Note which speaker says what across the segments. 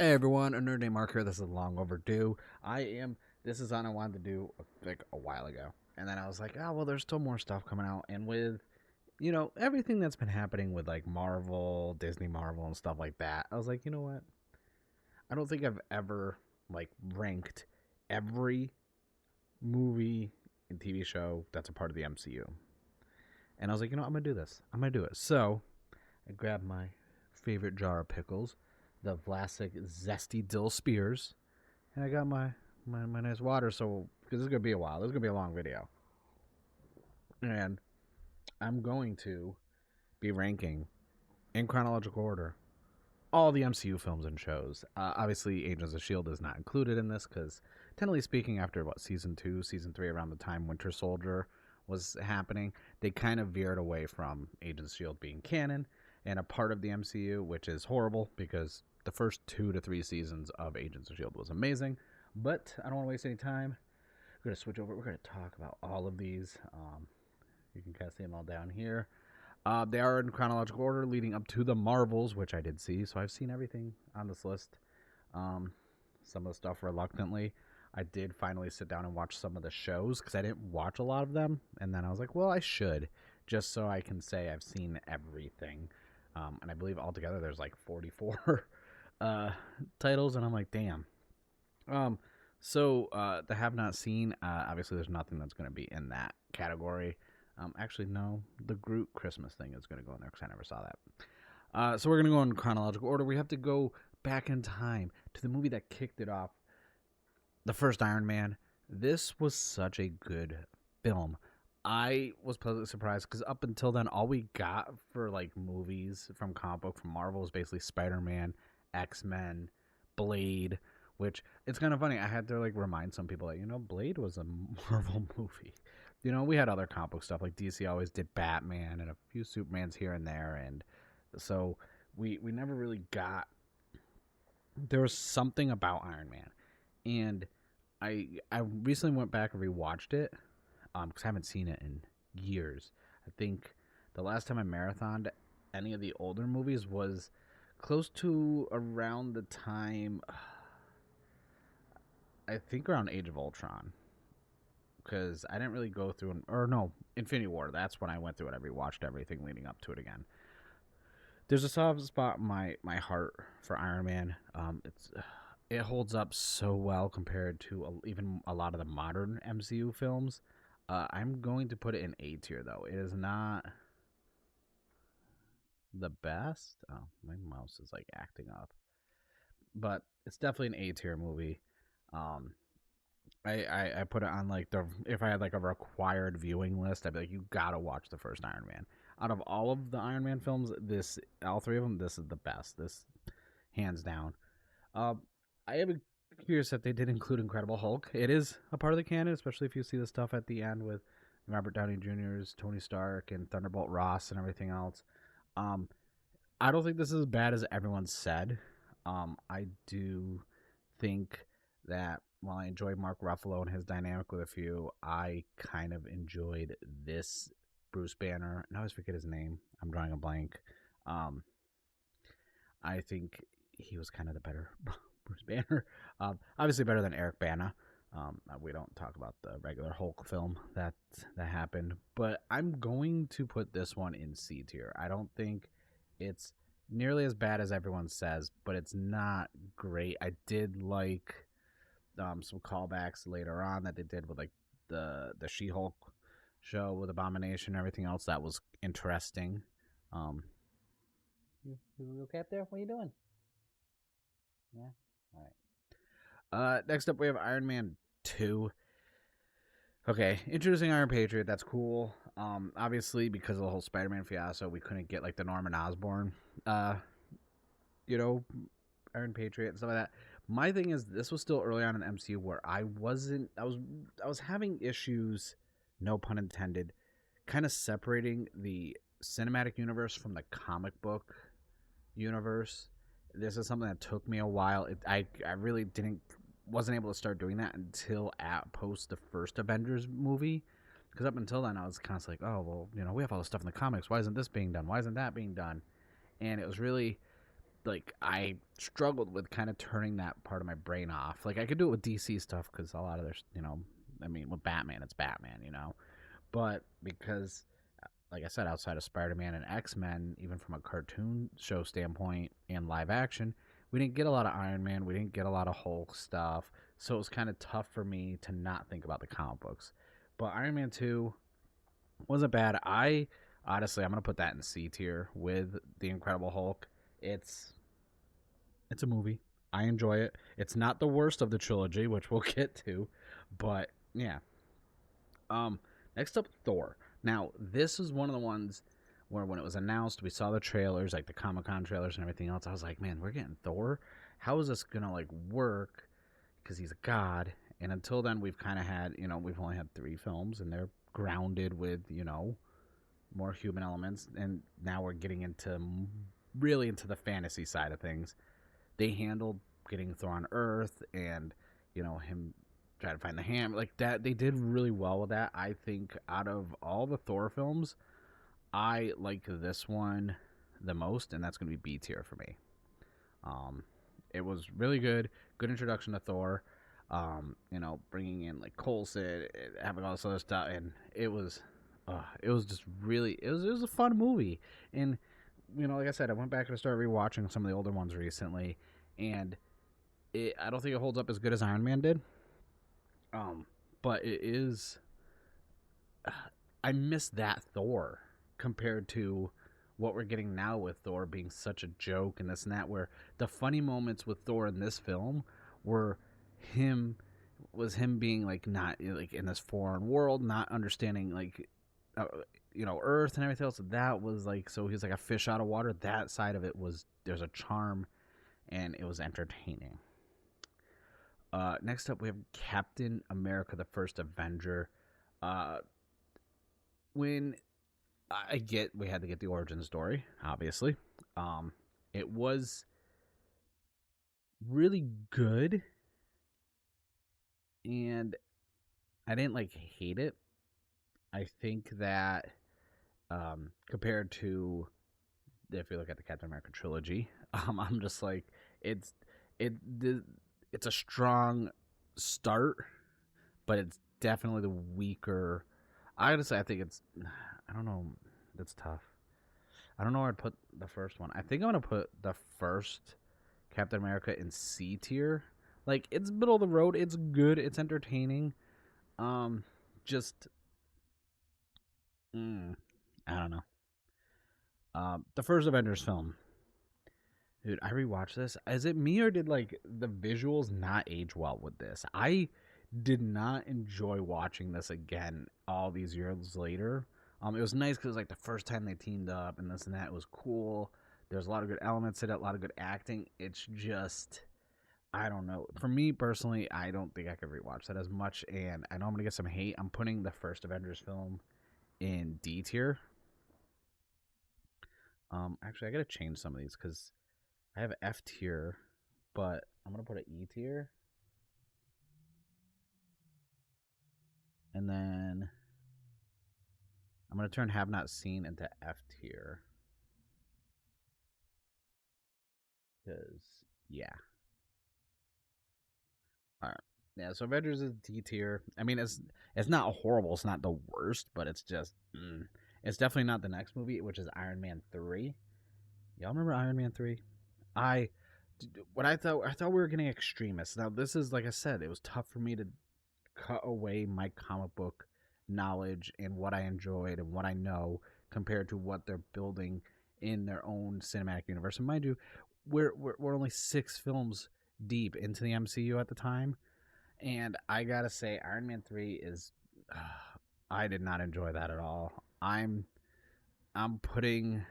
Speaker 1: Hey everyone, a nerd named Mark here. This is long overdue. This is on I wanted to do like a while ago. And then I was like, oh, well, there's still more stuff coming out. And with, everything that's been happening with like Marvel, Disney Marvel, and stuff like that, I was like, you know what? I don't think I've ever like ranked every movie and TV show that's a part of the MCU. And I was like, I'm going to do this. I'm going to do it. So I grabbed my favorite jar of pickles, the Vlasic Zesty Dill Spears, and I got my nice water. So because this is gonna be a while, this is gonna be a long video, and I'm going to be ranking in chronological order all the MCU films and shows. Obviously, Agents of Shield is not included in this because, technically speaking, after season 2, season 3, around the time Winter Soldier was happening, they kind of veered away from Agents of Shield being canon and a part of the MCU, which is horrible because the first 2 to 3 seasons of Agents of Shield was amazing. But I don't want to waste any time. We're gonna switch over. We're gonna talk about all of these. You can kind of see them all down here. They are in chronological order, leading up to the Marvels, which I did see. So I've seen everything on this list. Um, some of the stuff reluctantly. I did finally sit down and watch some of the shows because I didn't watch a lot of them, and then I was like, well, I should, just so I can say I've seen everything. And I believe altogether there's like 44 titles, and I'm like, damn. Um, the have not seen. Obviously, there's nothing that's going to be in that category. Actually, no, the Groot Christmas thing is going to go in there because I never saw that. So we're going to go in chronological order. We have to go back in time to the movie that kicked it off, the first Iron Man. This was such a good film. I was pleasantly surprised because up until then, all we got for like movies from comic book from Marvel was basically Spider Man, X Men, Blade. Which it's kind of funny. I had to like remind some people that Blade was a Marvel movie. We had other comic book stuff like DC always did Batman and a few Supermans here and there, and so we never really got. There was something about Iron Man, and I recently went back and rewatched it because I haven't seen it in years. I think the last time I marathoned any of the older movies was close to around the time, I think around Age of Ultron, because I didn't really go through or no, Infinity War. That's when I went through it. I rewatched everything leading up to it again. There's a soft spot in my heart for Iron Man. It holds up so well compared to even a lot of the modern MCU films. I'm going to put it in A tier though. It is not the best. Oh, my mouse is like acting up, but it's definitely an A tier movie. Um, I put it on like if I had like a required viewing list, I'd be like, you gotta watch the first Iron Man. Out of all of the Iron Man films, all three of them, this is the best. This hands down. Um, I am curious that they did include Incredible Hulk. It is a part of the canon, especially if you see the stuff at the end with Robert Downey Jr.'s Tony Stark and Thunderbolt Ross and everything else. Um, I don't think this is as bad as everyone said. I do think that while I enjoyed Mark Ruffalo and his dynamic with a few, I kind of enjoyed this Bruce Banner. And I always forget his name. I'm drawing a blank. Um, I think he was kind of the better Bruce Banner. Obviously better than Eric Bana. We don't talk about the regular Hulk film that happened, but I'm going to put this one in C tier. I don't think it's nearly as bad as everyone says, but it's not great. I did like some callbacks later on that they did with like the She-Hulk show with Abomination and everything else. That was interesting. Um, you okay up there? What are you doing? Yeah. All right. Next up we have Iron Man 2. Okay, introducing Iron Patriot. That's cool. Obviously because of the whole Spider-Man fiasco, we couldn't get like the Norman Osborn, you know, Iron Patriot and stuff like that. My thing is, this was still early on in the MCU where I was having issues, no pun intended, kind of separating the cinematic universe from the comic book universe. This is something that took me a while. I really wasn't able to start doing that until at post the first Avengers movie. Because up until then, I was constantly like, oh, well, we have all this stuff in the comics. Why isn't this being done? Why isn't that being done? And it was really like I struggled with kind of turning that part of my brain off. Like I could do it with DC stuff because a lot of there's I mean with Batman it's Batman, but because like I said, outside of Spider-Man and X-Men, even from a cartoon show standpoint and live action, we didn't get a lot of Iron Man, we didn't get a lot of Hulk stuff, so it was kind of tough for me to not think about the comic books. But Iron Man 2 wasn't bad. I honestly, I'm gonna put that in C tier with the Incredible Hulk. It's it's a movie. I enjoy it. It's not the worst of the trilogy, which we'll get to, but yeah. Um, Next up, Thor. Now, this is one of the ones where when it was announced, we saw the trailers, like the Comic Con trailers and everything else. I was like, man, we're getting Thor. How is this gonna like work? Because he's a god. And until then, we've kind of had, we've only had 3 films, and they're grounded with, more human elements. And now we're getting into really into the fantasy side of things. They handled getting Thor on Earth and him trying to find the ham like that. They did really well with that. I think out of all the Thor films, I like this one the most, and that's going to be B tier for me. It was really good introduction to Thor. Bringing in like Coulson, having all this other stuff, and it was just really, it was a fun movie. And like I said, I went back and started rewatching some of the older ones recently, and I don't think it holds up as good as Iron Man did. But it is. I miss that Thor compared to what we're getting now with Thor being such a joke and this and that. Where the funny moments with Thor in this film were him him being like not like in this foreign world, not understanding like Earth and everything else. That was like, so he's like a fish out of water. That side of it was, there's a charm, and it was entertaining. Next up, we have Captain America: The First Avenger. Uh, when I get, we had to get the origin story, obviously. It was really good, and I didn't like hate it. I think that compared to if you look at the Captain America trilogy, I'm just like it's it it's a strong start, but it's definitely the weaker. I think it's, I don't know, that's tough. I don't know where I'd put the first one. I think I'm gonna put the first Captain America in C tier. Like it's middle of the road. It's good. It's entertaining. Just I don't know. The first Avengers film. Dude, I rewatched this. Is it me or did like the visuals not age well with this? I did not enjoy watching this again all these years later. It was nice because it was like the first time they teamed up and this and that. It was cool. There's a lot of good elements in it, a lot of good acting. It's just, I don't know. For me personally, I don't think I could rewatch that as much. And I know I'm gonna get some hate. I'm putting the first Avengers film in D tier. Actually, I gotta change some of these because I have F tier, but I'm gonna put an E tier, and then I'm gonna turn Have Not Seen into F tier because yeah. All right. Yeah, so Avengers is D tier. I mean, it's not horrible. It's not the worst, but it's just it's definitely not the next movie, which is Iron Man 3. Y'all remember Iron Man 3? I what I thought we were getting extremists. Now this is, like I said, it was tough for me to cut away my comic book knowledge and what I enjoyed and what I know compared to what they're building in their own cinematic universe. And mind you, we're only 6 films deep into the MCU at the time, and I gotta say, Iron Man 3 is. I did not enjoy that at all. I'm putting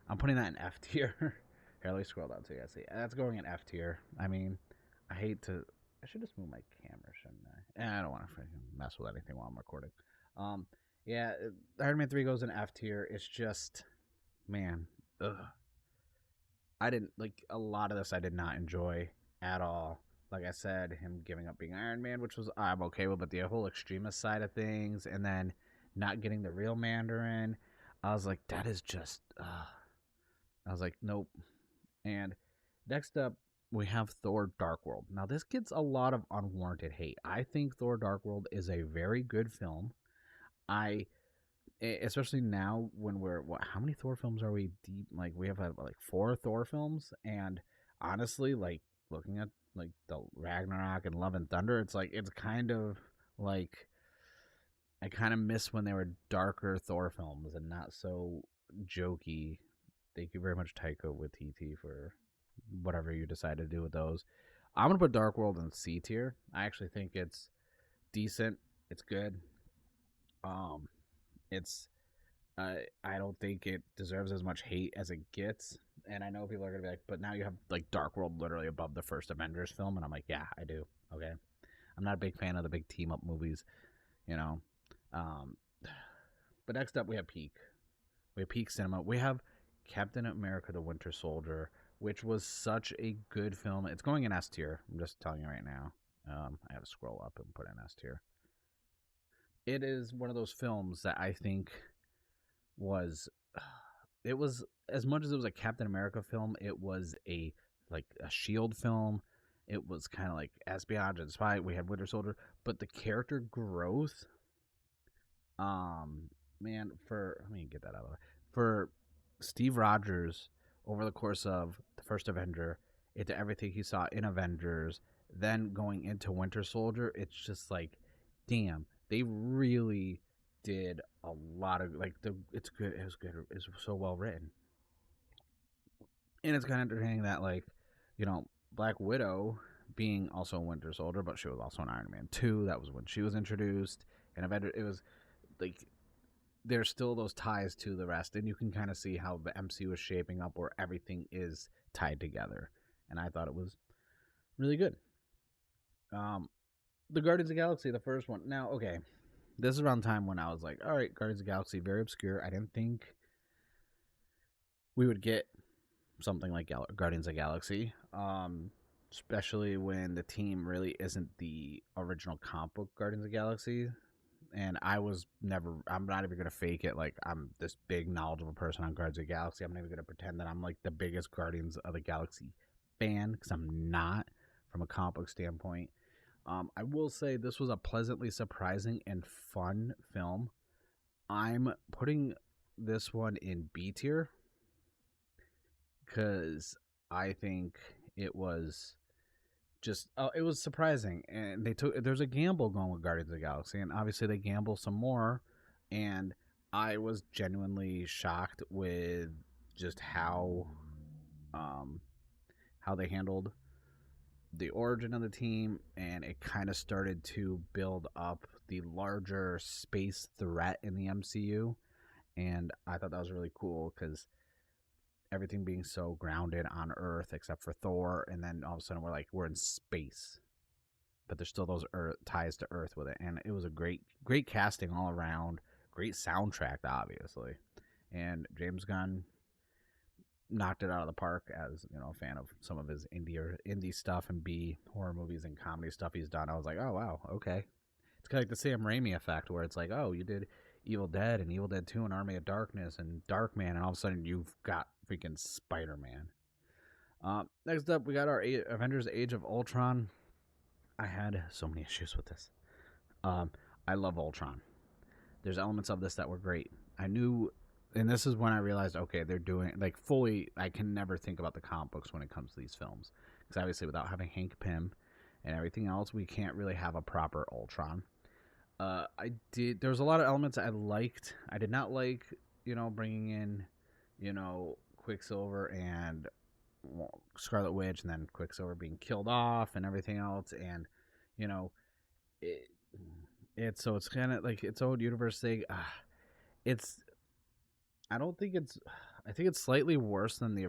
Speaker 1: that in F tier. Here, let me scroll down so you guys see. That's going in F tier. I mean, I hate to. I should just move my camera, shouldn't I? I don't want to mess with anything while I'm recording. Yeah, Iron Man 3 goes in F tier. It's just, man, ugh. I didn't like a lot of this. I did not enjoy at all. Like I said, him giving up being Iron Man, which was I'm okay with, but the whole extremist side of things, and then not getting the real Mandarin, I was like, that is just. I was like, nope. And next up, we have Thor Dark World. Now, this gets a lot of unwarranted hate. I think Thor Dark World is a very good film. I especially now when we're how many Thor films are we deep? Like we have like four Thor films, and honestly, like looking at like the Ragnarok and Love and Thunder, it's kind of like I kind of miss when they were darker Thor films and not so jokey. Thank you very much, Taika Waititi, for whatever you decide to do with those. I'm gonna put Dark World in C tier. I actually think it's decent. It's good. Um, it's I don't think it deserves as much hate as it gets. And I know people are gonna be like, but now you have like Dark World literally above the first Avengers film, and I'm like, yeah, I do. Okay, I'm not a big fan of the big team up movies, you know. Um, but next up we have Peak. We have Peak Cinema. We have Captain America: The Winter Soldier, which was such a good film. It's going in S tier. I'm just telling you right now. I have to scroll up and put in S tier. It is one of those films that I think was it was as much as it was a Captain America film, it was a like a Shield film. It was kind of like espionage and spy. We had Winter Soldier, but the character growth, um, man, for let me get that out of the way. For Steve Rogers over the course of the first Avenger, into everything he saw in Avengers, then going into Winter Soldier, it's just like, damn, they really did a lot of like the. It's good. It was good. It's so well written, and it's kind of entertaining that like, Black Widow being also a Winter Soldier, but she was also an Iron Man 2. That was when she was introduced, and Avenger. It was like there's still those ties to the rest, and you can kind of see how the MCU is shaping up, where everything is tied together. And I thought it was really good. Um, the Guardians of the Galaxy, the first one. Now, okay, this is around the time when I was like, all right, Guardians of the Galaxy, very obscure. I didn't think we would get something like Guardians of the Galaxy, especially when the team really isn't the original comic book Guardians of the Galaxy. And I'm not even going to fake it. Like, I'm this big, knowledgeable person on Guardians of the Galaxy. I'm not even going to pretend that I'm like the biggest Guardians of the Galaxy fan, because I'm not from a comic book standpoint. I will say this was a pleasantly surprising and fun film. I'm putting this one in B tier because I think it was just it was surprising, and there's a gamble going with Guardians of the Galaxy, and obviously they gamble some more, and I was genuinely shocked with just um how they handled the origin of the team, and it kind of started to build up the larger space threat in the MCU. And I thought that was really cool because everything being so grounded on Earth except for Thor, and then all of a sudden we're in space, but there's still those ties to Earth with it, and it was a great casting all around, great soundtrack obviously, and James Gunn knocked it out of the park as a fan of some of his indie stuff and B horror movies and comedy stuff he's done. I was like, oh wow, okay. It's kind of like the Sam Raimi effect, where it's like, oh, you did Evil Dead and Evil Dead 2 and Army of Darkness and Darkman, and all of a sudden you've got freaking Spider-Man. Next up, we got our Avengers Age of Ultron. I had so many issues with this. I love Ultron. There's elements of this that were great. I knew, and this is when I realized, okay, they're doing, like, fully, I can never think about the comic books when it comes to these films. Because obviously without having Hank Pym and everything else, we can't really have a proper Ultron. There was a lot of elements I liked. I did not like, bringing in, Quicksilver and Scarlet Witch, and then Quicksilver being killed off and everything else. And, it, it's kind of like its own universe thing. It's, I don't think it's, I think it's slightly worse than the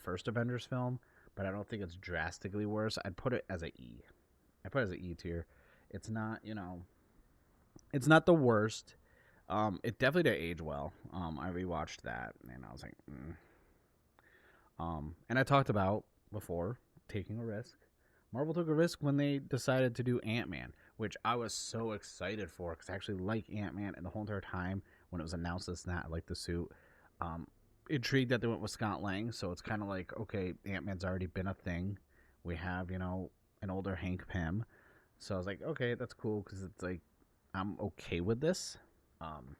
Speaker 1: first Avengers film, but I don't think it's drastically worse. I'd put it as a E. I put it as an E tier. It's not, it's not the worst. It definitely did age well. I rewatched that and I was like, and I talked about before taking a risk. Marvel took a risk when they decided to do Ant-Man, which I was so excited for because I actually like Ant-Man, and the whole entire time when it was announced this and that, I liked the suit. intrigued that they went with Scott Lang. So it's kind of like, okay, Ant Man's already been a thing. We have, an older Hank Pym. So I was like, okay, that's cool because it's like I'm okay with this. Um,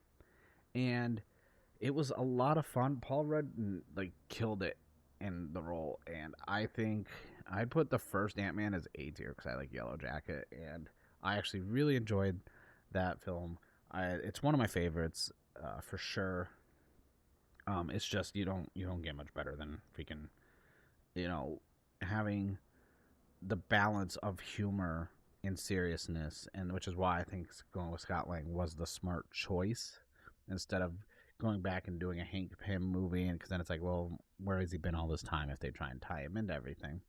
Speaker 1: and it was a lot of fun. Paul Rudd like killed it in the role, and I think I'd put the first Ant Man as A tier because I like Yellow Jacket, and I actually really enjoyed that film. It's one of my favorites for sure. It's just you don't get much better than freaking you know having the balance of humor and seriousness, and which is why I think going with Scott Lang was the smart choice instead of going back and doing a Hank Pym movie, and because then it's like, well, where has he been all this time if they try and tie him into everything?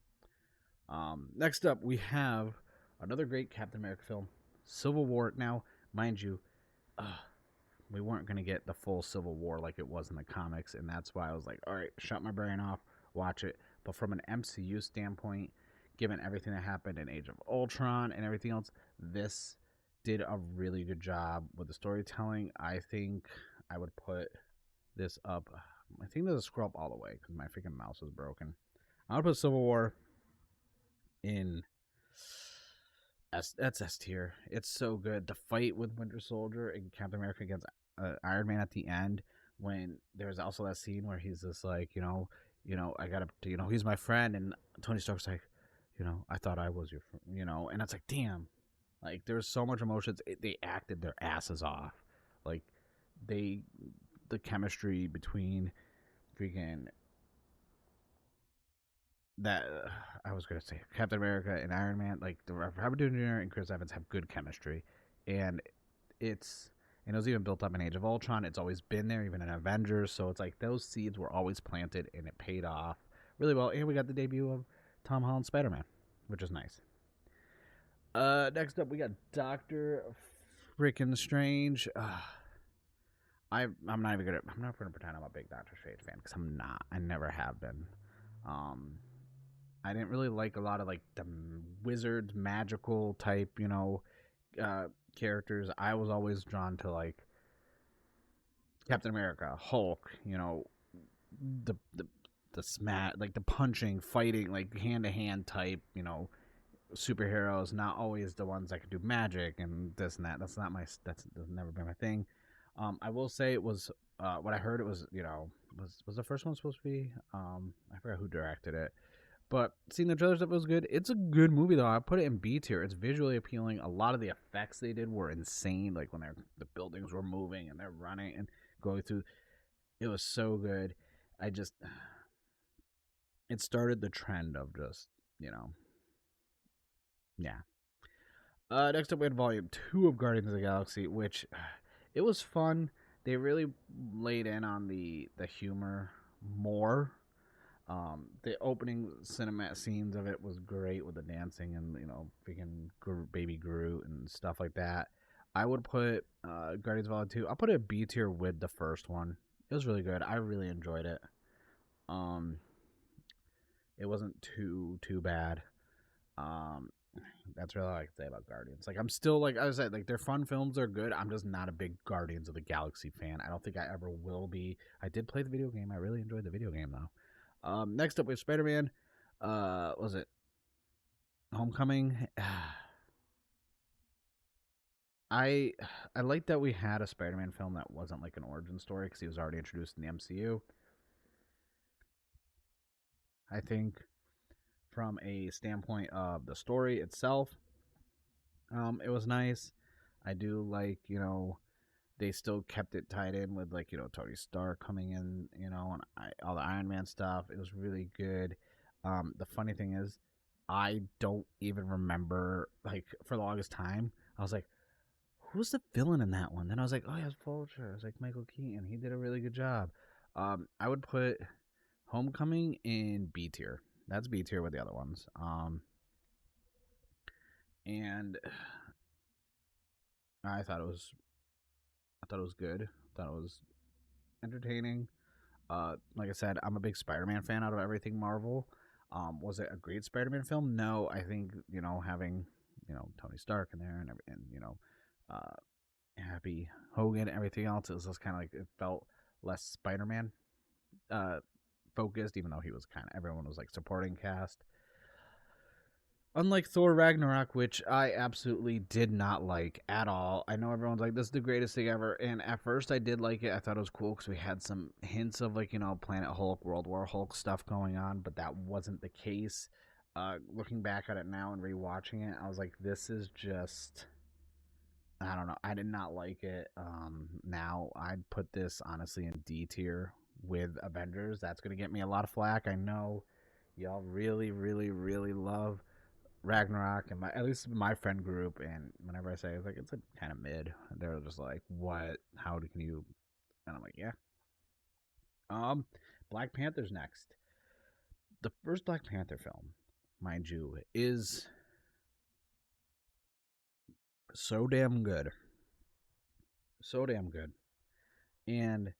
Speaker 1: Next up, we have another great Captain America film, Civil War. Now, mind you, uh, we weren't going to get the full Civil War like it was in the comics, and that's why I was like, all right, shut my brain off, watch it. But from an MCU standpoint, given everything that happened in Age of Ultron and everything else, this did a really good job with the storytelling. I think I would put this up. I think there's a scroll up all the way because my freaking mouse is broken. I would put Civil War in that's S tier. It's so good. The fight with Winter Soldier and Captain America against Iron Man at the end, when there's also that scene where he's just like, I gotta, he's my friend, and Tony Stark's like, I thought I was your, and it's like, damn, like there's so much emotions. They acted their asses off, like they, the chemistry between freaking that I was gonna say Captain America and Iron Man, like the Robert Downey Jr. and Chris Evans have good chemistry, and it's and it was even built up in Age of Ultron. It's always been there, even in Avengers. So it's like those seeds were always planted, and it paid off really well. And we got the debut of Tom Holland's Spider Man, which is nice. Next up we got Doctor Freaking Strange. I'm not even gonna. I'm not gonna pretend I'm a big Doctor Strange fan because I'm not. I never have been. Um, I didn't really like a lot of like the wizards, magical type, uh, characters. I was always drawn to like Captain America, Hulk, the the smat like the punching, fighting, like hand to hand type, superheroes. Not always the ones that can do magic and this and that. That's never been my thing. I will say it was what I heard. It was was the first one supposed to be. I forgot who directed it. But seeing the trailers, it was good. It's a good movie, though. I put it in B tier. It's visually appealing. A lot of the effects they did were insane. Like when the buildings were moving and they're running and going through. It was so good. I just it started the trend of just yeah. Next up, we had Volume 2 of Guardians of the Galaxy, which it was fun. They really laid in on the humor more. The opening cinematic scenes of it was great with the dancing and freaking baby Groot and stuff like that. I would put Guardians of the Galaxy 2. I'll put it a B tier with the first one. It was really good. I really enjoyed it. Um, it wasn't too bad. Um, that's really all I can say about Guardians. Like I'm still like I said, like their fun films are good. I'm just not a big Guardians of the Galaxy fan. I don't think I ever will be. I did play the video game. I really enjoyed the video game though. Next up we have Spider Man. Was it Homecoming? I I like that we had a Spider Man film that wasn't like an origin story because he was already introduced in the MCU. I think from a standpoint of the story itself, it was nice. I do like they still kept it tied in with like Tony Stark coming in, and all the Iron Man stuff. It was really good. The funny thing is, I don't even remember like for the longest time. I was like, who's the villain in that one? Then I was like, oh yeah, it's Vulture. I was like Michael Keaton. He did a really good job. I would put Homecoming in B tier. That's B tier with the other ones. And I thought it was good. I thought it was entertaining. Like I said, I'm a big Spider-Man fan out of everything Marvel. Was it a great Spider-Man film? No, I think having Tony Stark in there and uh, Happy Hogan and everything else, it was just kind of like it felt less Spider-Man. focused, even though he was kind of everyone was like supporting cast. Unlike Thor Ragnarok, which I absolutely did not like at all. I know everyone's like, this is the greatest thing ever. And at first I did like it. I thought it was cool because we had some hints of, like, Planet Hulk, World War Hulk stuff going on, but that wasn't the case. Looking back at it now and rewatching it, I was like, this is just. I don't know. I did not like it. Now I'd put this honestly in D tier with Avengers. That's going to get me a lot of flack. I know y'all really, really, really love Ragnarok, and at least my friend group, and whenever I say it's like it's a kind of mid, they're just like, "What? How can you?" And I'm like, "Yeah." Um, Black Panther's next. The first Black Panther film, mind you, is so damn good, so damn good, and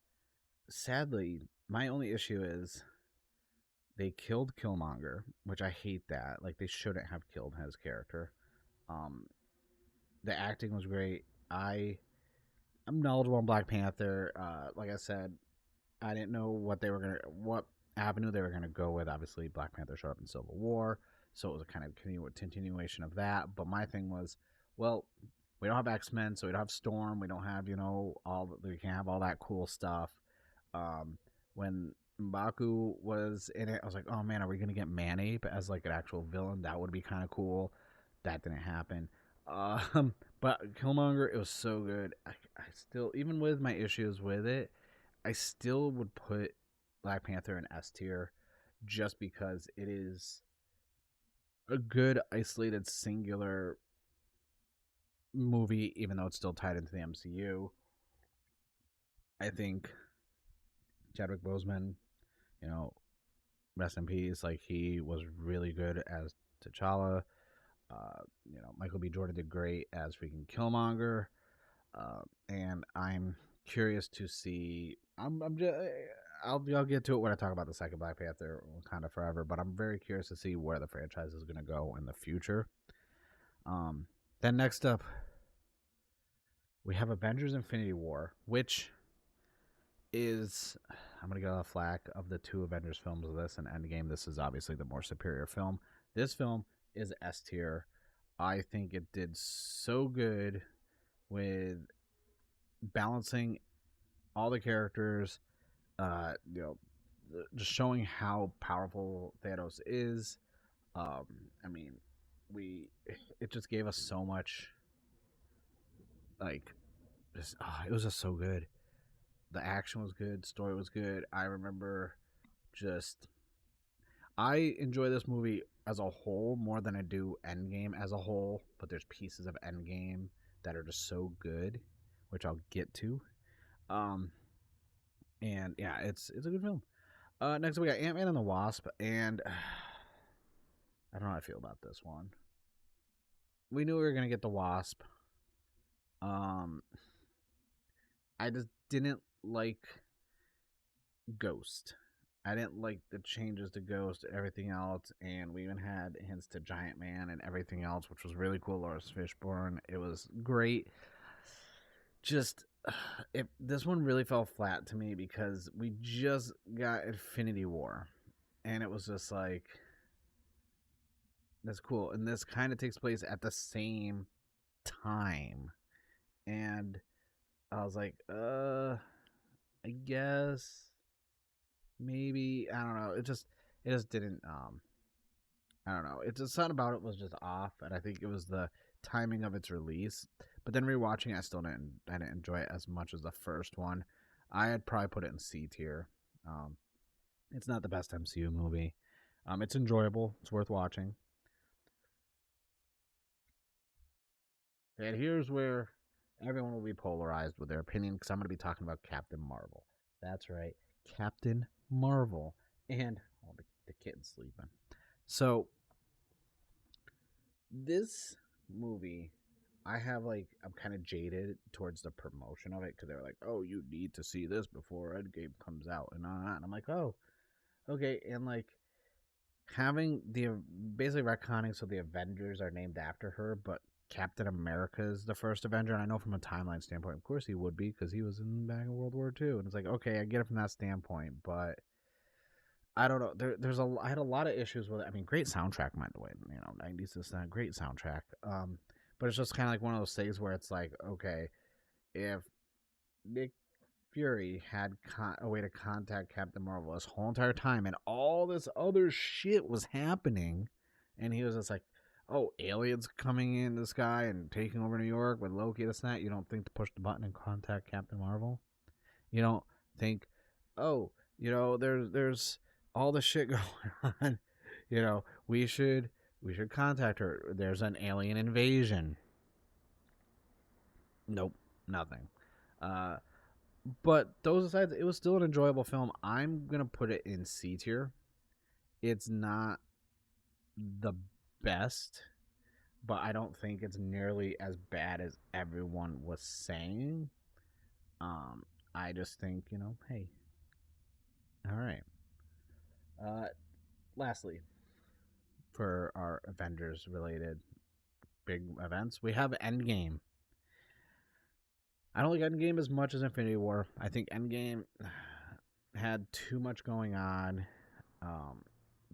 Speaker 1: sadly, my only issue is they killed Killmonger, which I hate that. Like they shouldn't have killed his character. Um, the acting was great. I'm knowledgeable on Black Panther. Like I said, I didn't know what avenue they were gonna go with. Obviously, Black Panther showed up in Civil War, so it was a kind of continuation of that. But my thing was, well, we don't have X-Men, so we don't have Storm. We don't have we can't have all that cool stuff. When M'Baku was in it, I was like, oh man, are we gonna get Manape as like an actual villain? That would be kind of cool. That didn't happen. But Killmonger, it was so good. I still, even with my issues with it, I still would put Black Panther in S tier, just because it is a good, isolated, singular movie, even though it's still tied into the MCU. I think Chadwick Boseman, you know, rest in peace. Like he was really good as T'Challa. Michael B. Jordan did great as freaking Killmonger. And I'm curious to see. I'm just. I'll get to it when I talk about the second Black Panther, kind of forever. But I'm very curious to see where the franchise is going to go in the future. Then next up, we have Avengers: Infinity War, which is, I'm going to go off flack of the two Avengers films of this and Endgame. This is obviously the more superior film. This film is S tier. I think it did so good with balancing all the characters, uh, you know, just showing how powerful Thanos is. Um, I mean, we it just gave us so much, like, it was just so good. The action was good, story was good. I remember just I enjoy this movie as a whole more than I do Endgame as a whole, but there's pieces of Endgame that are just so good, which I'll get to. Um, and yeah, it's a good film. Next we got Ant-Man and the Wasp, and I don't know how I feel about this one. We knew we were gonna get the Wasp. Um, I just didn't like Ghost. I didn't like the changes to Ghost and everything else, and we even had hints to Giant Man and everything else, which was really cool. Lawrence Fishburne, it was great. Just this one really fell flat to me because we just got Infinity War, and it was just like that's cool, and this kind of takes place at the same time, and I was like, I guess maybe I don't know. It just didn't I don't know. It's just something about it was just off, and I think it was the timing of its release. But then rewatching, I didn't enjoy it as much as the first one. I had probably put it in C tier. Um, it's not the best MCU movie. It's enjoyable. It's worth watching. And here's where everyone will be polarized with their opinion because I'm going to be talking about Captain Marvel. That's right, Captain Marvel, and the kid's sleeping. So this movie, I'm kind of jaded towards the promotion of it because they're like, oh, you need to see this before Endgame comes out and all that. And I'm like, oh, okay. And like having the basically retconning so the Avengers are named after her, but Captain America is the first Avenger. And I know from a timeline standpoint, of course he would be because he was in back in World War II. And it's like, okay, I get it from that standpoint, but I don't know. I had a lot of issues with it. I mean, great soundtrack, by the way. You know, 90s is not great soundtrack. But it's just kind of like one of those things where it's like, okay, if Nick Fury had a way to contact Captain Marvel this whole entire time, and all this other shit was happening, and he was just like, "Oh, aliens coming in the sky and taking over New York with Loki, this and that." You don't think to push the button and contact Captain Marvel? You don't think, "Oh, there's all the shit going on. We should contact her. There's an alien invasion." Nope, nothing. Uh, But those aside, it was still an enjoyable film. I'm gonna put it in C tier. It's not the best, but I don't think it's nearly as bad as everyone was saying. Um, I just think, hey, all right. Uh, Lastly, for our Avengers related big events, we have Endgame. I don't like Endgame as much as Infinity War. I think Endgame had too much going on. Um,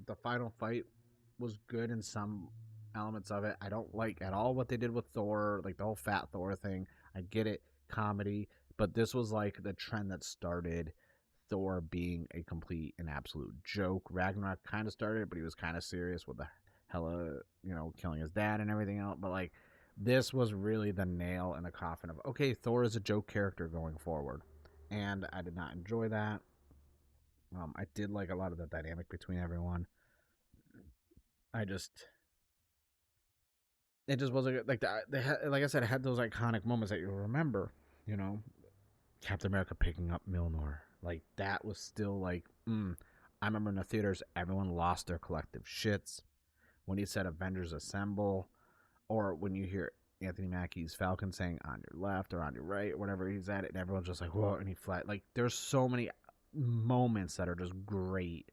Speaker 1: the final fight was good in some elements of it. I don't like at all what they did with Thor, like the whole fat Thor thing. I get it, comedy, but this was like the trend that started Thor being a complete and absolute joke. Ragnarok kind of started, but he was kind of serious with the hella, killing his dad and everything else. But like, this was really the nail in the coffin of, okay, Thor is a joke character going forward, and I did not enjoy that. I did like a lot of the dynamic between everyone. I just it just wasn't like that. They had, like I said, it had those iconic moments that you remember. You know, Captain America picking up Mjolnir, like that was still like. I remember in the theaters, everyone lost their collective shits when he said "Avengers Assemble," or when you hear Anthony Mackie's Falcon saying "on your left" or "on your right," or whatever he's at it, and everyone's just like, "Whoa!" And he flat. Like, there's so many moments that are just great,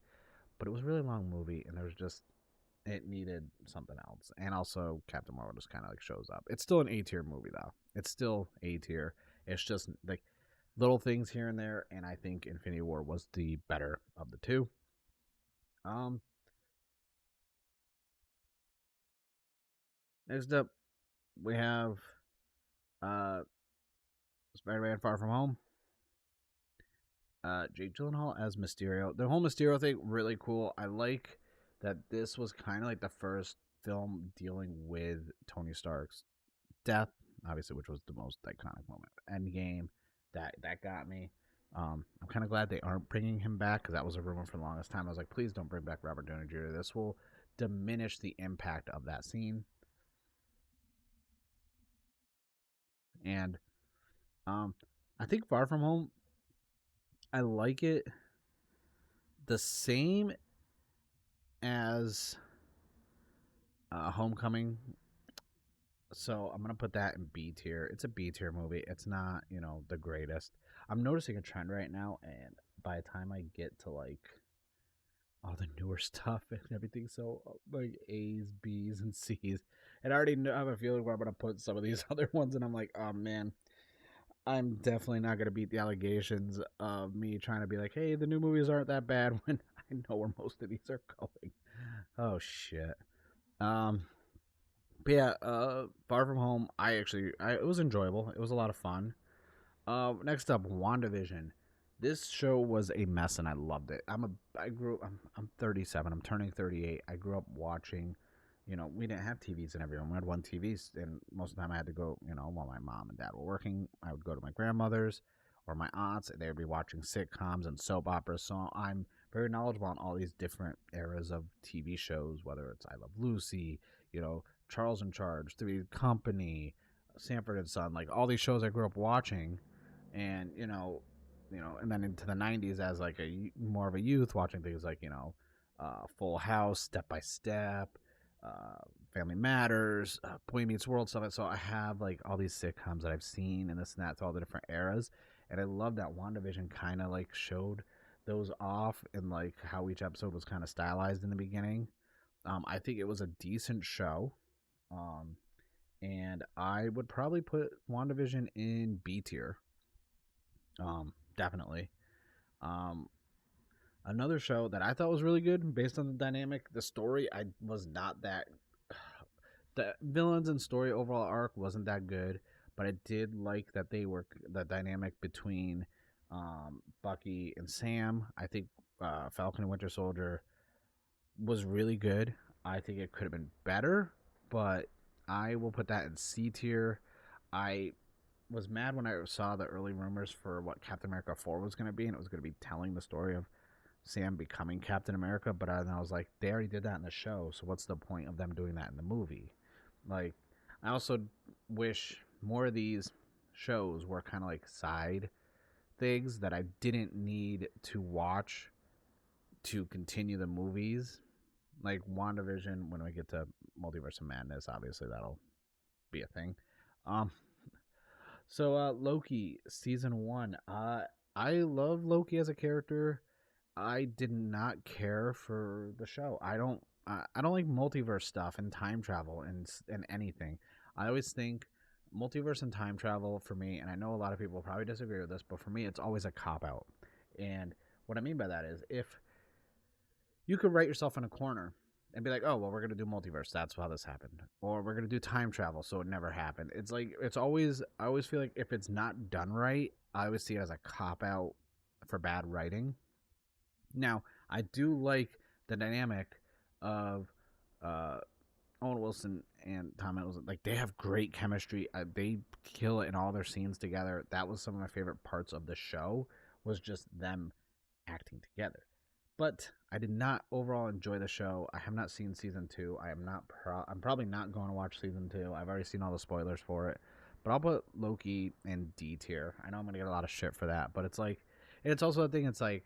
Speaker 1: but it was a really long movie, and there was just it needed something else. And also, Captain Marvel just kind of like shows up. It's still an A tier movie though. It's still A tier. It's just like little things here and there. And I think Infinity War was the better of the two. Um, Next up, we have uh Spider-Man: Far From Home. Jake Gyllenhaal as Mysterio. The whole Mysterio thing really cool. I like that this was kind of like the first film dealing with Tony Stark's death, obviously, which was the most iconic moment. Endgame, that got me. I'm kind of glad they aren't bringing him back because that was a rumor for the longest time. I was like, please don't bring back Robert Downey Jr. This will diminish the impact of that scene. And um, I think Far From Home, I like it the same as Homecoming. So I'm gonna put that in B tier. It's a B tier movie. It's not, the greatest. I'm noticing a trend right now, and by the time I get to like all the newer stuff and everything, so like A's, B's, and C's, and I already know, I have a feeling where I'm gonna put some of these other ones, and I'm like, oh man, I'm definitely not gonna beat the allegations of me trying to be like, hey, the new movies aren't that bad when I know where most of these are going. Oh shit. Um, But yeah, Far From Home, it was enjoyable. It was a lot of fun. Next up, WandaVision. This show was a mess, and I loved it. I'm 37. I'm turning 38. I grew up watching. We didn't have TVs and everyone. We had one TV, and most of the time I had to go. While my mom and dad were working, I would go to my grandmother's or my aunts, and they would be watching sitcoms and soap operas. So I'm very knowledgeable on all these different eras of TV shows, whether it's I Love Lucy, Charles in Charge, Three's Company, Sanford and Son, like all these shows I grew up watching, and and then into the '90s as like more of a youth watching things like Full House, Step by Step, uh, Family Matters, Boy Meets World stuff. So I have like all these sitcoms that I've seen and this and that, to all the different eras, and I love that WandaVision kind of like showed those off and like how each episode was kind of stylized in the beginning. I think it was a decent show. Um, and I would probably put WandaVision in B tier. Definitely. Um, Another show that I thought was really good based on the dynamic, the story, I was not that. The villains and story overall arc wasn't that good, but I did like that they were the dynamic between Bucky and Sam. I think Falcon and Winter Soldier was really good. I think it could have been better, but I will put that in C tier. I was mad when I saw the early rumors for what Captain America 4 was going to be, and it was going to be telling the story of Sam becoming Captain America. But I was like, they already did that in the show, so what's the point of them doing that in the movie? Like, I also wish more of these shows were kind of like side things that I didn't need to watch to continue the movies. Like WandaVision, when we get to Multiverse of Madness, obviously that'll be a thing. Um, Loki season one. I love Loki as a character. I did not care for the show. I don't like multiverse stuff and time travel and anything. I always think multiverse and time travel for me, and I know a lot of people probably disagree with this, but for me, it's always a cop out. And what I mean by that is if you could write yourself in a corner and be like, oh, well, we're going to do multiverse. That's how this happened. Or we're going to do time travel. So it never happened. It's like, I always feel like if it's not done right, I always see it as a cop out for bad writing. Now, I do like the dynamic of uh, Owen Wilson and Tom Hiddleston. Like, they have great chemistry. They kill it in all their scenes together. That was some of my favorite parts of the show, was just them acting together. But I did not overall enjoy the show. I have not seen season two. I am not. I'm probably not going to watch season two. I've already seen all the spoilers for it. But I'll put Loki in D tier. I know I'm gonna get a lot of shit for that, but it's like, it's also a thing. It's like,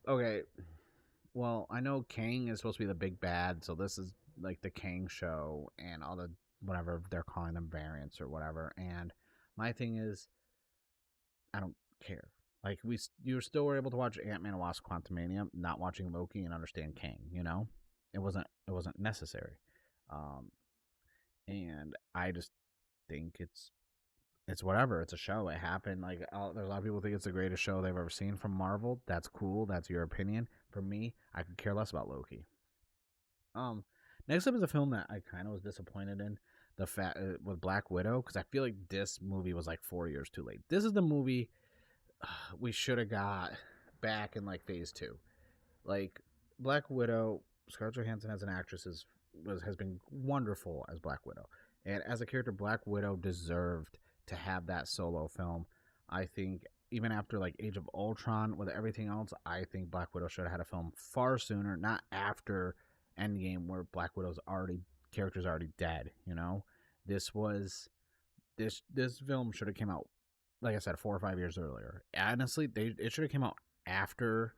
Speaker 1: okay, well, I know Kang is supposed to be the big bad, so this is like the Kang show and all the whatever they're calling them variants or whatever. And my thing is, I don't care. Like you still were able to watch Ant Man and Wasp: Quantumania, not watching Loki and understand Kang. You know, it wasn't necessary, um, and I just think it's whatever. It's a show. It happened. Like there's a lot of people think it's the greatest show they've ever seen from Marvel. That's cool. That's your opinion. For me, I could care less about Loki. Um, Next up is a film that I kind of was disappointed in. The fact with Black Widow, because I feel like this movie was like 4 years too late. This is the movie we should have got back in like phase two. Like Black Widow, Scarlett Johansson as an actress has been wonderful as Black Widow, and as a character, Black Widow deserved to have that solo film. I think even after like Age of Ultron with everything else, I think Black Widow should have had a film far sooner, not after Endgame where Black Widow's already character's already dead. You know, this was this film should have came out, like I said, 4 or 5 years earlier. Honestly, it should have came out after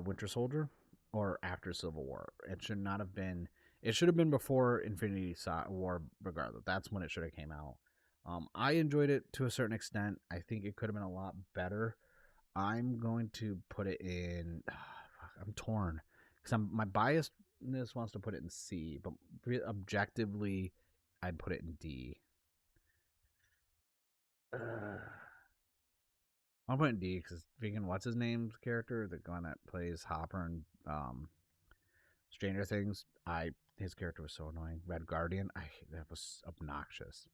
Speaker 1: Winter Soldier or after Civil War. It should not have been. It should have been before Infinity War. Regardless, that's when it should have came out. I enjoyed it to a certain extent. I think it could have been a lot better. I'm going to put it in. I'm torn because my biasness wants to put it in C, but objectively, I'd put it in D. I'll put it in D because freaking what's his name's character, the one that plays Hopper and Stranger Things. His character was so annoying. Red Guardian, that was obnoxious.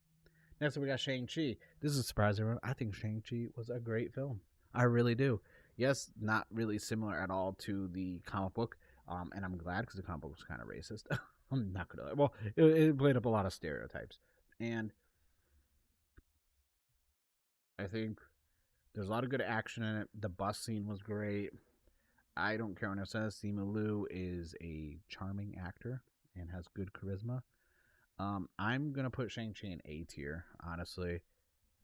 Speaker 1: Next up, we got Shang-Chi. This is a surprise, everyone. I think Shang-Chi was a great film. I really do. Yes, not really similar at all to the comic book, and I'm glad because the comic book was kind of racist. I'm not gonna. Well, it played up a lot of stereotypes, and I think there's a lot of good action in it. The bus scene was great. I don't care what it says. Simu Liu is a charming actor and has good charisma. I'm gonna put Shang Chi in A tier. Honestly,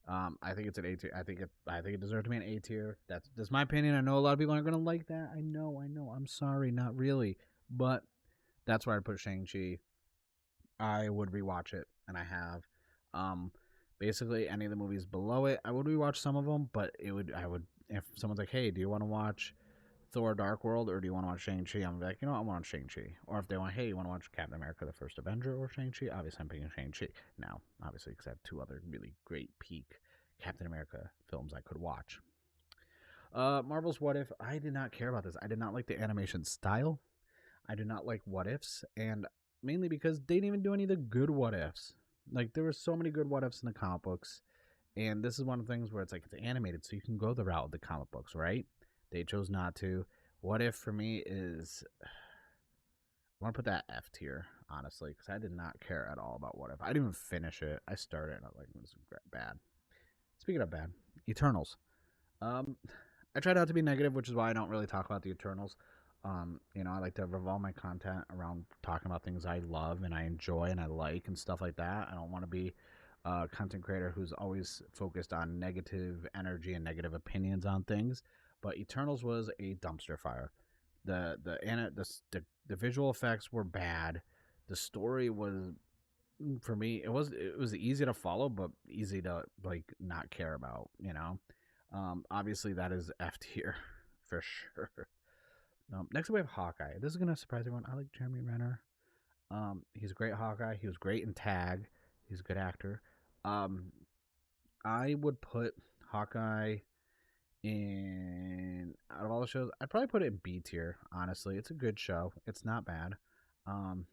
Speaker 1: I think it's an A tier. I think it deserves to be an A tier. That's my opinion. I know a lot of people aren't gonna like that. I know. I'm sorry, not really, but that's where I put Shang Chi. I would rewatch it, and I have. Um, Basically, any of the movies below it, I would rewatch some of them, but I would, if someone's like, hey, do you want to watch Thor Dark World or do you want to watch Shang-Chi? I'm like, you know, I want Shang-Chi. Or if they want, hey, you want to watch Captain America the First Avenger or Shang-Chi? Obviously, I'm picking Shang-Chi. Now, obviously, because I have two other really great peak Captain America films I could watch. Marvel's What If. I did not care about this. I did not like the animation style. I did not like What Ifs, and mainly because they didn't even do any of the good What Ifs. Like there were so many good What Ifs in the comic books, and this is one of the things where it's like it's animated, so you can go the route of the comic books, right? They chose not to. What If for me is, I want to put that F tier, honestly, because I did not care at all about What If. I didn't even finish it. I started and I was like, this is bad. Speaking of bad, Eternals. Um, I try not to be negative, which is why I don't really talk about the Eternals. I like to revolve my content around talking about things I love and I enjoy and I like and stuff like that. I don't want to be a content creator who's always focused on negative energy and negative opinions on things. But Eternals was a dumpster fire. The visual effects were bad. The story was, for me, it was easy to follow but easy to like not care about. Obviously that is F tier for sure. Next up we have Hawkeye. This is gonna surprise everyone. I like Jeremy Renner. He's a great Hawkeye. He was great in Tag. He's a good actor. um I would put Hawkeye in, out of all the shows, I'd probably put it in B tier. Honestly, it's a good show. It's not bad. um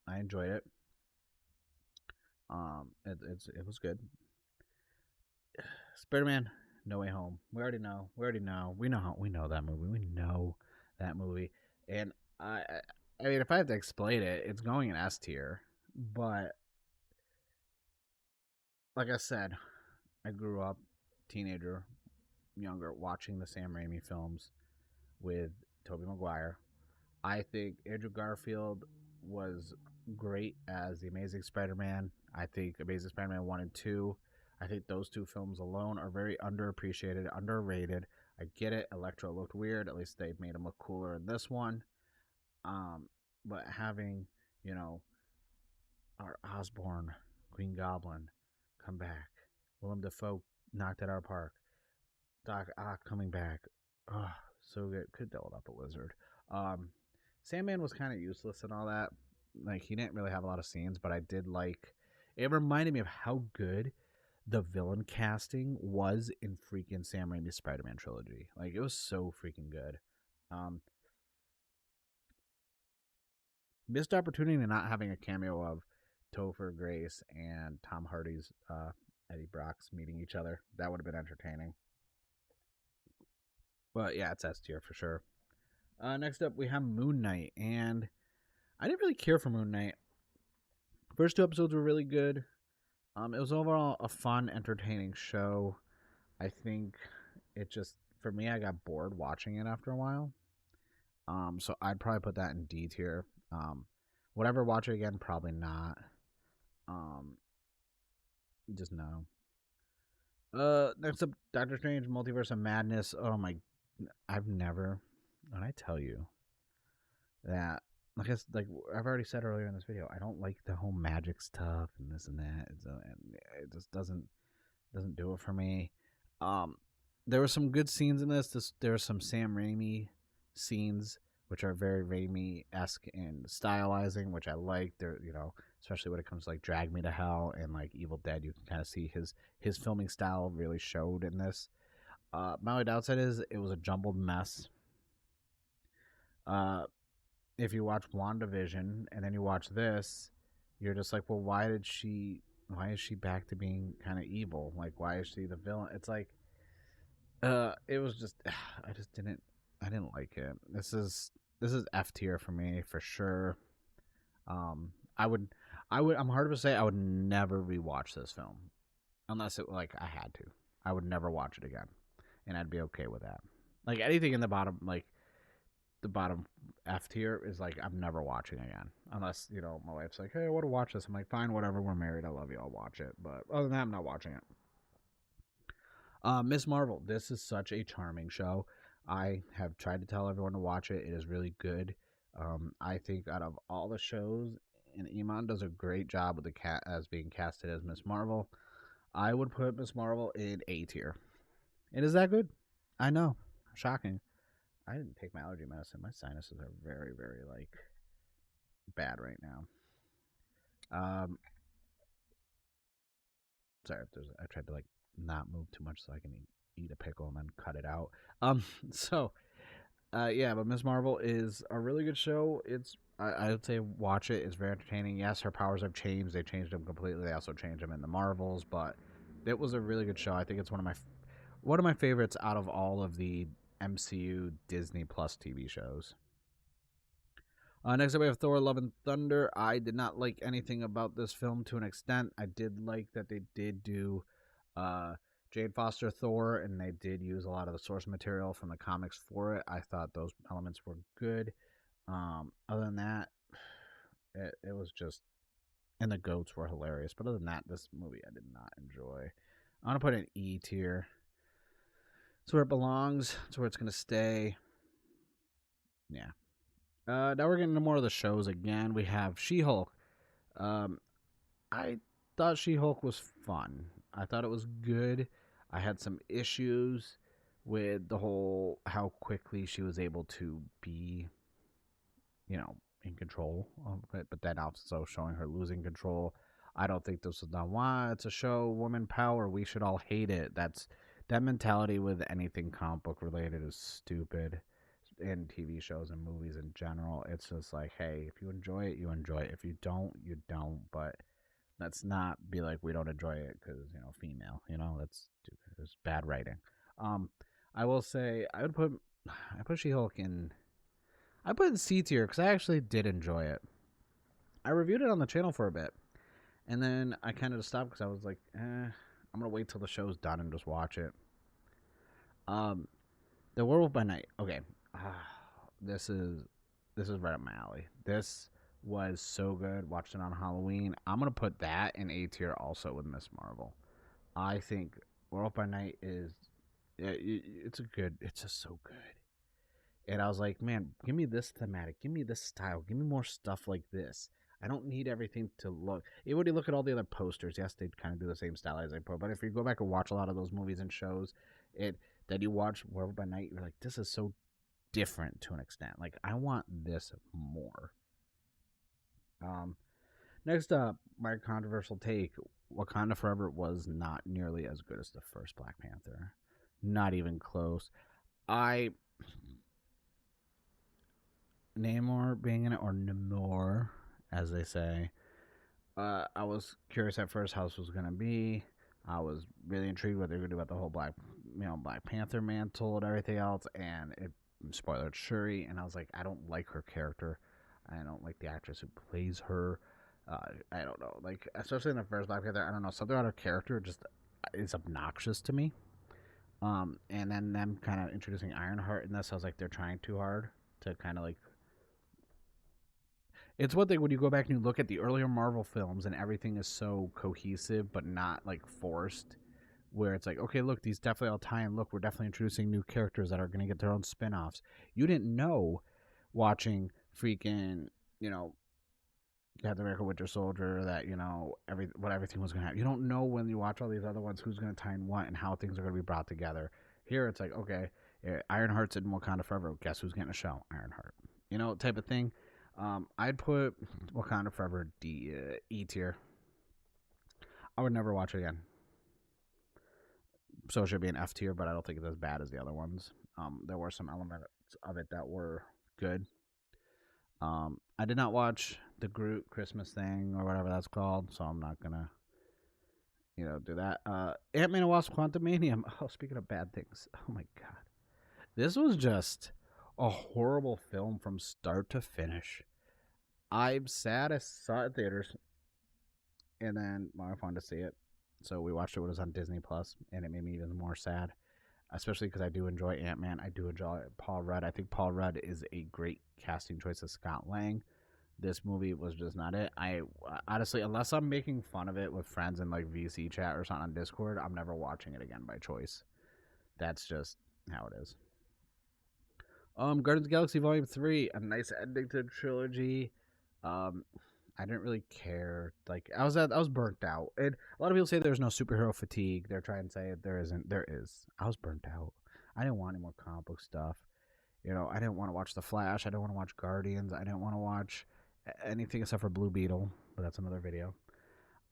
Speaker 1: I enjoyed it. It was good. Spider-Man, No Way Home. We already know. We know that movie. We know that movie. And I mean, if I have to explain it, it's going in S tier. But like I said, I grew up, teenager, younger, watching the Sam Raimi films with Tobey Maguire. I think Andrew Garfield was great as the Amazing Spider-Man. I think Amazing Spider-Man 1 and 2, I think those two films alone are very underappreciated, underrated. I get it. Electro looked weird. At least they made him look cooler in this one. Um, but having, you know, our Osborn, Green Goblin, come back, Willem Dafoe knocked it out of the park, Doc Ock coming back, oh, so good. Could double up a lizard. Um, Sandman was kind of useless and all that. Like he didn't really have a lot of scenes, but I did like. It reminded me of how good the villain casting was in freaking Sam Raimi's Spider-Man trilogy. Like it was so freaking good. Um, Missed opportunity to not having a cameo of Topher Grace and Tom Hardy's Eddie Brock's meeting each other. That would have been entertaining. But yeah, it's S tier for sure. Next up, we have Moon Knight, and I didn't really care for Moon Knight. First two episodes were really good. It was overall a fun, entertaining show. I think it just, for me, I got bored watching it after a while. So I'd probably put that in D tier. Would I ever watch it again? Probably not. Um, just no. Next up, Doctor Strange, Multiverse of Madness. Oh my, I've never. When I tell you that, like I've already said earlier in this video, I don't like the whole magic stuff and this and that. It just doesn't do it for me. Um, there were some good scenes in this. There were some Sam Raimi scenes which are very Raimi esque in stylizing, which I like. There, especially when it comes to like Drag Me to Hell and like Evil Dead, you can kind of see his filming style really showed in this. My only downside is it was a jumbled mess. Uh, if you watch WandaVision and then you watch this, you're just like, well, why is she back to being kind of evil? Like, why is she the villain? It's like, it was just, I didn't like it. This is F tier for me for sure. Um, I would, I'm hard to say I would never rewatch this film unless it like I had to. I would never watch it again, and I'd be okay with that. Like anything in the bottom, like the bottom F tier is like I'm never watching again unless my wife's like, hey, I want to watch this. I'm like, fine, whatever. We're married. I love you. I'll watch it. But other than that, I'm not watching it. Miss Marvel. This is such a charming show. I have tried to tell everyone to watch it. It is really good. I think out of all the shows, and Iman does a great job with the cat as being casted as Miss Marvel. I would put Miss Marvel in A tier. It is that good. I know. Shocking. I didn't take my allergy medicine. My sinuses are very, very like bad right now. Um, sorry if there's. I tried to like not move too much so I can eat. eat a pickle and then cut it out. So yeah, but Miss Marvel is a really good show. I would say watch it. It's very entertaining. Yes, her powers have changed. They changed them completely. They also changed them in the Marvels, but it was a really good show. I think it's one of my favorites out of all of the MCU Disney Plus TV shows. Next up, we have Thor: Love and Thunder. I did not like anything about this film to an extent. I did like that they did do uh, Jane Foster Thor, and they did use a lot of the source material from the comics for it. I thought those elements were good. Other than that, it was just, and the goats were hilarious. But other than that, this movie I did not enjoy. I'm gonna put an E tier. It's where it belongs. It's where it's gonna stay. Yeah. Now we're getting into more of the shows again. We have She-Hulk. Um, I thought She-Hulk was fun. I thought it was good. I had some issues with the whole how quickly she was able to be, in control of it, but then also showing her losing control. I don't think this was done. Why? It's a show, woman power. We should all hate it. That mentality with anything comic book related is stupid. In TV shows and movies in general, it's just like, hey, if you enjoy it, you enjoy it. If you don't, you don't. But let's not be like we don't enjoy it because female. That's stupid. It's bad writing. I will say I put She-Hulk in. I put in C tier because I actually did enjoy it. I reviewed it on the channel for a bit, and then I kind of stopped because I was like, I'm gonna wait till the show's done and just watch it. The Werewolf by Night. Okay, this is right up my alley. This was so good. Watched it on Halloween. I'm gonna put that in A tier also with Miss Marvel. I think Werewolf by Night is it's just so good. And I was like, man, give me this thematic, give me this style, give me more stuff like this. I don't need everything to look. Even when you look at all the other posters, yes, they kind of do the same style as they put. But if you go back and watch a lot of those movies and shows, that you watch Werewolf by Night, you're like, this is so different to an extent. Like, I want this more. Next up, my controversial take: Wakanda Forever was not nearly as good as the first Black Panther. Not even close. I Namor being in it, or Namor, as they say. I was curious at first how this was gonna be. I was really intrigued what they were gonna do about the whole Black Panther mantle and everything else. And spoiler, it's Shuri, and I was like, I don't like her character. I don't like the actress who plays her. I don't know, like especially in the first Black Panther. I don't know, something about her character just is obnoxious to me. And then them kind of introducing Ironheart in this, I was like, they're trying too hard to kind of like. It's one thing when you go back and you look at the earlier Marvel films and everything is so cohesive but not like forced, where it's like, okay, look, these definitely all tie in. Look, we're definitely introducing new characters that are going to get their own spin-offs. You didn't know watching freaking, Captain America Winter Soldier that, everything was going to happen. You don't know when you watch all these other ones who's going to tie in what and how things are going to be brought together. Here it's like, okay, Ironheart's in Wakanda Forever. Guess who's getting a show? Ironheart. Type of thing. I'd put Wakanda Forever E tier. I would never watch it again. So it should be an F tier, but I don't think it's as bad as the other ones. There were some elements of it that were good. I did not watch the Groot Christmas thing or whatever that's called, so I'm not gonna, do that. Ant-Man and Wasp: Quantumania. Oh, speaking of bad things, oh my god, this was just a horrible film from start to finish. I'm sad I saw it in theaters, and then my wife wanted to see it, so we watched it when it was on Disney Plus, and it made me even more sad, especially because I do enjoy Ant-Man. I do enjoy Paul Rudd. I think Paul Rudd is a great casting choice as Scott Lang. This movie was just not it. I honestly, unless I'm making fun of it with friends in like VC chat or something on Discord, I'm never watching it again by choice. That's just how it is. Guardians of the Galaxy Volume 3, a nice ending to the trilogy. I didn't really care. Like I was burnt out. And a lot of people say there's no superhero fatigue. They're trying to say there isn't. There is. I was burnt out. I didn't want any more comic book stuff. I didn't want to watch The Flash. I didn't want to watch Guardians. I didn't want to watch anything except for Blue Beetle, but that's another video.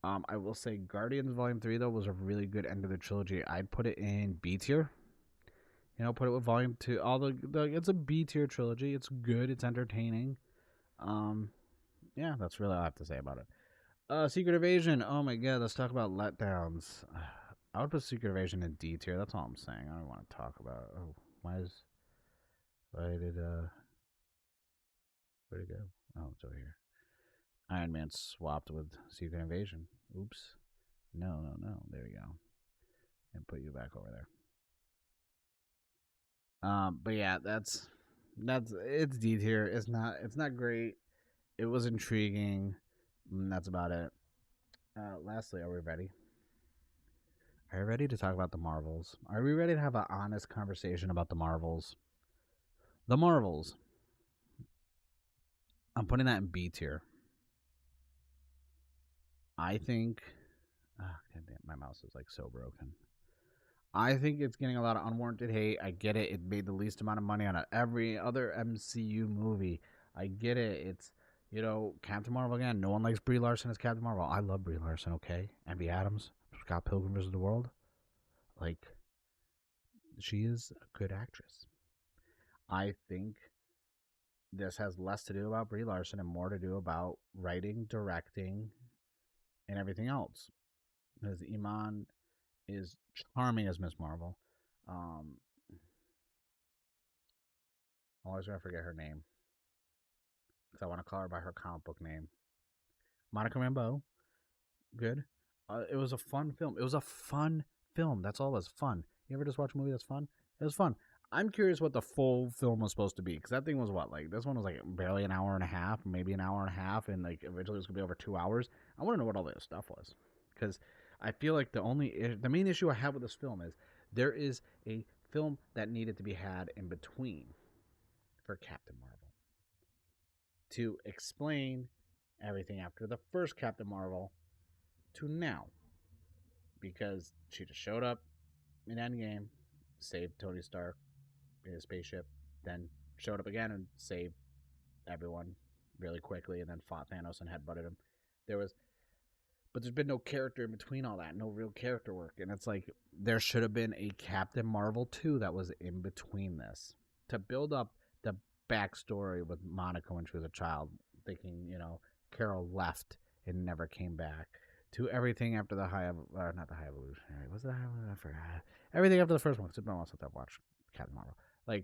Speaker 1: I will say Guardians Volume 3, though, was a really good end of the trilogy. I'd put it in B tier. Put it with Volume 2. It's a B tier trilogy. It's good. It's entertaining. Um, yeah, that's really all I have to say about it. Secret Invasion. Oh my god, let's talk about letdowns. I would put Secret Invasion in D tier. That's all I'm saying. I don't want to talk about. Oh, why did where'd it go? Oh, it's over here. Iron Man swapped with Secret Invasion. Oops. No. There we go. And put you back over there. But yeah, that's it's D tier. It's not great. It was intriguing. That's about it. Lastly, are we ready? Are you ready to talk about the Marvels? Are we ready to have an honest conversation about the Marvels? The Marvels. I'm putting that in B tier. I think. God damn, my mouse is like so broken. I think it's getting a lot of unwarranted hate. I get it. It made the least amount of money on every other MCU movie. I get it. It's, Captain Marvel again. No one likes Brie Larson as Captain Marvel. I love Brie Larson, okay? Envy Adams, Scott Pilgrim vs. the World. Like, she is a good actress. I think this has less to do about Brie Larson and more to do about writing, directing, and everything else. Because Iman is charming as Miss Marvel. I'm always going to forget her name because I want to call her by her comic book name. Monica Rambeau. Good. It was a fun film. It was a fun film. That's all it was. Fun. You ever just watch a movie that's fun? It was fun. I'm curious what the full film was supposed to be because that thing was what? Like, this one was like barely an hour and a half, maybe an hour and a half, and like eventually it was going to be over 2 hours. I want to know what all this stuff was because I feel like the main issue I have with this film is there is a film that needed to be had in between for Captain Marvel to explain everything after the first Captain Marvel to now, because she just showed up in Endgame, saved Tony Stark in his spaceship, then showed up again and saved everyone really quickly, and then fought Thanos and headbutted him. But there's been no character in between all that, no real character work, and it's like there should have been a Captain Marvel 2 that was in between this to build up the backstory with Monica when she was a child, thinking Carol left and never came back, to everything after not the High Evolutionary. Was it the High Evolutionary? I forgot. Everything after the first one. It's been a while since I've watched Captain Marvel. Like,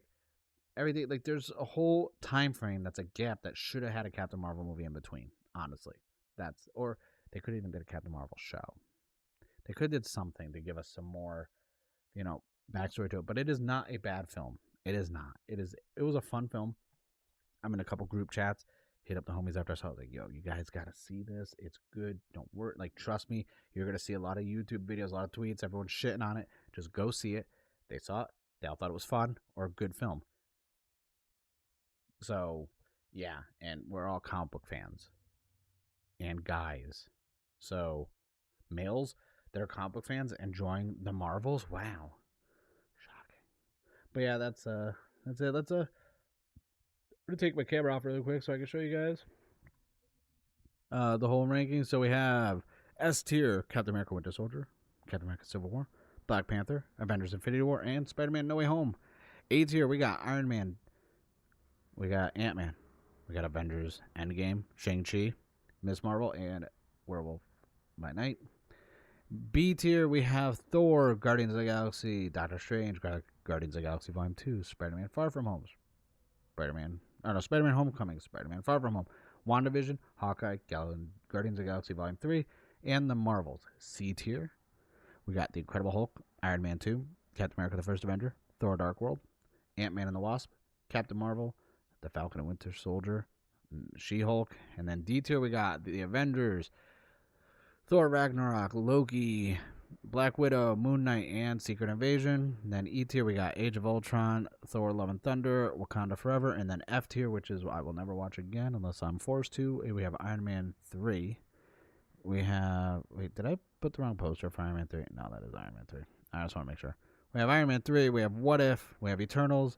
Speaker 1: everything, like, there's a whole time frame that's a gap that should have had a Captain Marvel movie in between, honestly. Or they could even did a Captain Marvel show. They could have did something to give us some more, backstory to it. But it is not a bad film. It is not. It was a fun film. I'm in a couple group chats. Hit up the homies after I saw it. I was like, yo, you guys got to see this. It's good. Don't worry. Like, trust me. You're going to see a lot of YouTube videos, a lot of tweets. Everyone's shitting on it. Just go see it. They saw it. They all thought it was fun or a good film. So, yeah. And we're all comic book fans. And guys. So, males that are comic book fans enjoying the Marvels. Wow. Shocking. But yeah, that's it. I'm going to take my camera off really quick so I can show you guys the whole ranking. So we have S tier: Captain America Winter Soldier, Captain America Civil War, Black Panther, Avengers Infinity War, and Spider-Man No Way Home. A tier: we got Iron Man, we got Ant-Man, we got Avengers Endgame, Shang-Chi, Miss Marvel, and Werewolf by Night. B tier: we have Thor, Guardians of the Galaxy, Doctor Strange, Guardians of the Galaxy Volume 2, Spider-Man Far From Home, Spider-Man Homecoming, Spider-Man Far From Home, WandaVision, Hawkeye, Guardians of the Galaxy Volume 3, and the Marvels. C tier, we got The Incredible Hulk, Iron Man 2, Captain America the First Avenger, Thor Dark World, Ant-Man and the Wasp, Captain Marvel, The Falcon and Winter Soldier, She-Hulk, and then D tier we got The Avengers, Thor Ragnarok, Loki, Black Widow, Moon Knight, and Secret Invasion. And then E tier we got Age of Ultron, Thor Love and Thunder, Wakanda Forever, and then F tier, which is I will never watch again unless I'm forced to. We have Iron Man 3. We have did I put the wrong poster for Iron Man 3? No, that is Iron Man 3. I just want to make sure. We have Iron Man 3, we have What If, we have Eternals,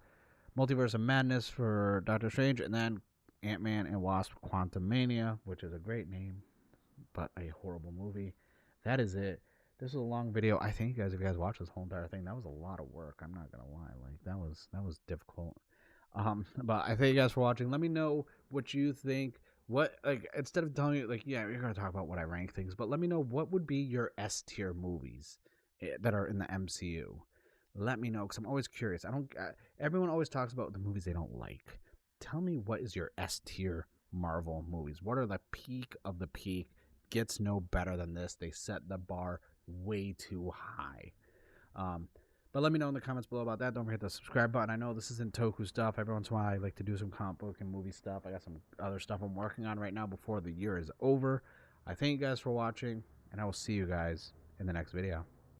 Speaker 1: Multiverse of Madness for Doctor Strange, and then Ant-Man and Wasp Quantumania, which is a great name. but a horrible movie. That is it. This is a long video. I think you guys, if you guys watch this whole entire thing, that was a lot of work. I'm not gonna lie. Like that was difficult. But I thank you guys for watching. Let me know what you think. What, like, instead of telling you, like, yeah, we're gonna talk about what I rank things, but let me know what would be your S tier movies that are in the MCU. Let me know, because I'm always curious. I don't. Everyone always talks about the movies they don't like. Tell me, what is your S tier Marvel movies? What are the peak of the peak? Gets no better than this. They set the bar way too high. Um, but let me know in the comments below about that. Don't forget the subscribe button. I know this isn't Toku stuff. Every once in a while, I like to do some comic book and movie stuff. I got some other stuff I'm working on right now before the year is over. I thank you guys for watching, and I will see you guys in the next video.